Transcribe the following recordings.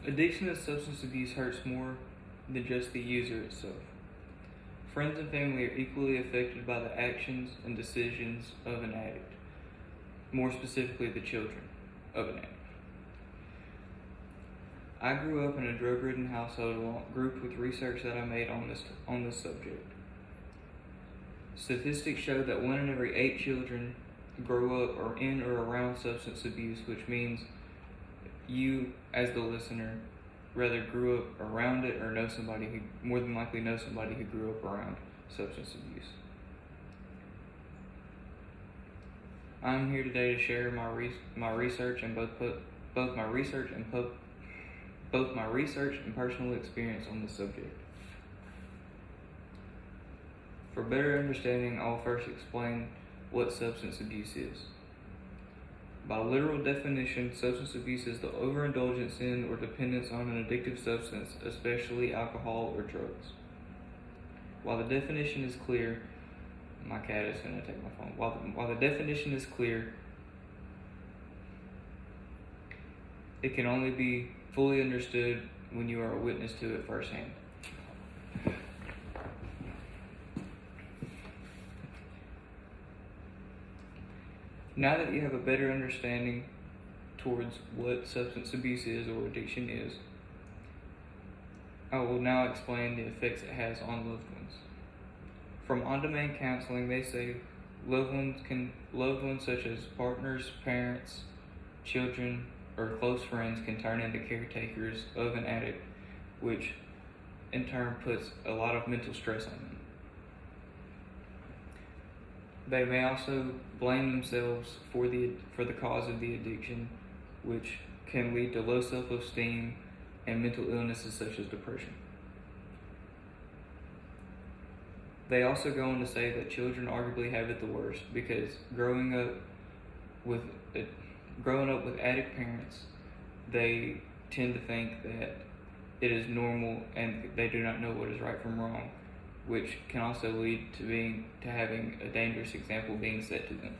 Addiction to substance abuse hurts more than just the user itself. Friends and family are equally affected by the actions and decisions of an addict, more specifically the children of an addict. I grew up in a drug-ridden household grouped with research that I made on this subject. Statistics show that 1 in every 8 children grow up or in or around substance abuse, which means you, as the listener, rather grew up around it or know somebody who more than likely knows somebody who grew up around substance abuse. I'm here today to share my research and both my research and personal experience on this subject. For better understanding, I will first explain what substance abuse is. By literal definition, substance abuse is the overindulgence in or dependence on an addictive substance, especially alcohol or drugs. While the definition is clear, my cat is going to take my phone. While the definition is clear, it can only be fully understood when you are a witness to it firsthand. Now that you have a better understanding towards what substance abuse is or addiction is, I will now explain the effects it has on loved ones. From on-demand counseling, they say loved ones such as partners, parents, children, or close friends can turn into caretakers of an addict, which in turn puts a lot of mental stress on them. They may also blame themselves for the cause of the addiction, which can lead to low self-esteem and mental illnesses such as depression. They also go on to say that children arguably have it the worst because growing up with addict parents, they tend to think that it is normal and they do not know what is right from wrong, which can also lead to having a dangerous example being set to them.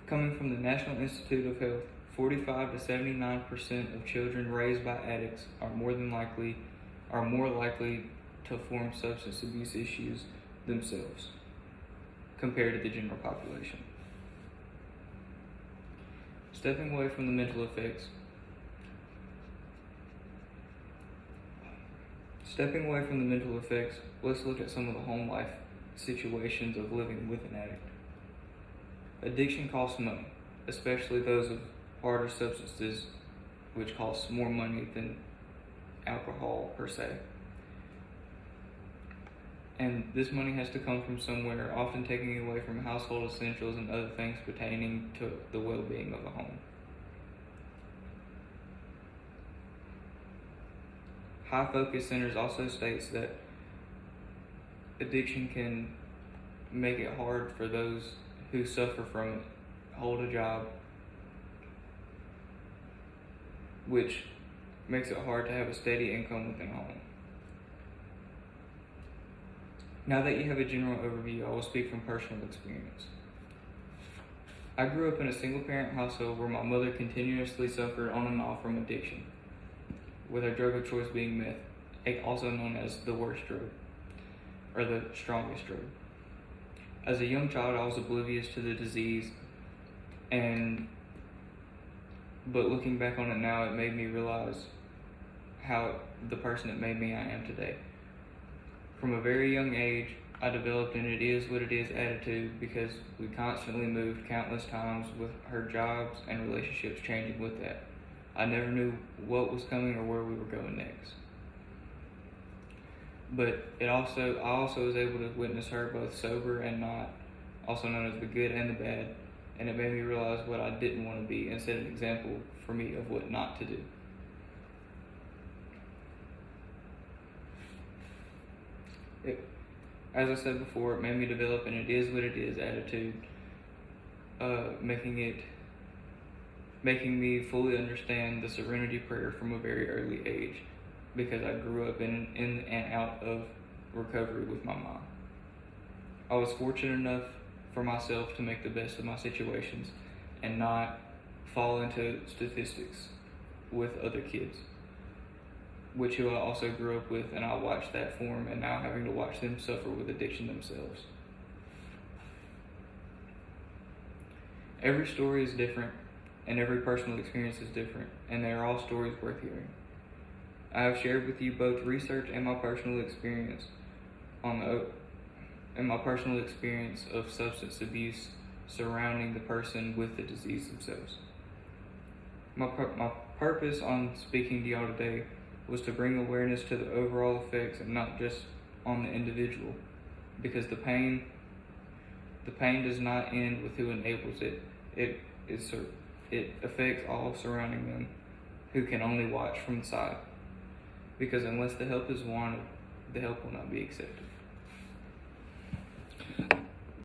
Coming from the National Institute of Health, 45 to 79% of children raised by addicts are more likely to form substance abuse issues themselves compared to the general population. Stepping away from the mental effects, let's look at some of the home life situations of living with an addict. Addiction costs money, especially those of harder substances, which costs more money than alcohol per se. And this money has to come from somewhere, often taking away from household essentials and other things pertaining to the well-being of a home. High Focus Centers also states that addiction can make it hard for those who suffer from it hold a job, which makes it hard to have a steady income within a home. Now that you have a general overview, I will speak from personal experience. I grew up in a single-parent household where my mother continuously suffered on and off from addiction, with her drug of choice being meth, also known as the worst drug, or the strongest drug. As a young child, I was oblivious to the disease, but looking back on it now, it made me realize how the person it made me I am today. From a very young age, I developed an it is what it is attitude because we constantly moved countless times with her jobs and relationships changing with that. I never knew what was coming or where we were going next. But I also was able to witness her both sober and not, also known as the good and the bad, and it made me realize what I didn't want to be and set an example for me of what not to do. As I said before, it made me develop an it is what it is attitude, making me fully understand the serenity prayer from a very early age, because I grew up in and out of recovery with my mom. I was fortunate enough for myself to make the best of my situations, and not fall into statistics with other kids, which who I also grew up with, and I watched that form, and now having to watch them suffer with addiction themselves. Every story is different, and every personal experience is different, and they are all stories worth hearing. I have shared with you both research and my personal experience of substance abuse surrounding the person with the disease themselves. My purpose on speaking to y'all today was to bring awareness to the overall effects and not just on the individual, because the pain does not end with who enables it. It affects all surrounding them, who can only watch from the side, because unless the help is wanted, the help will not be accepted.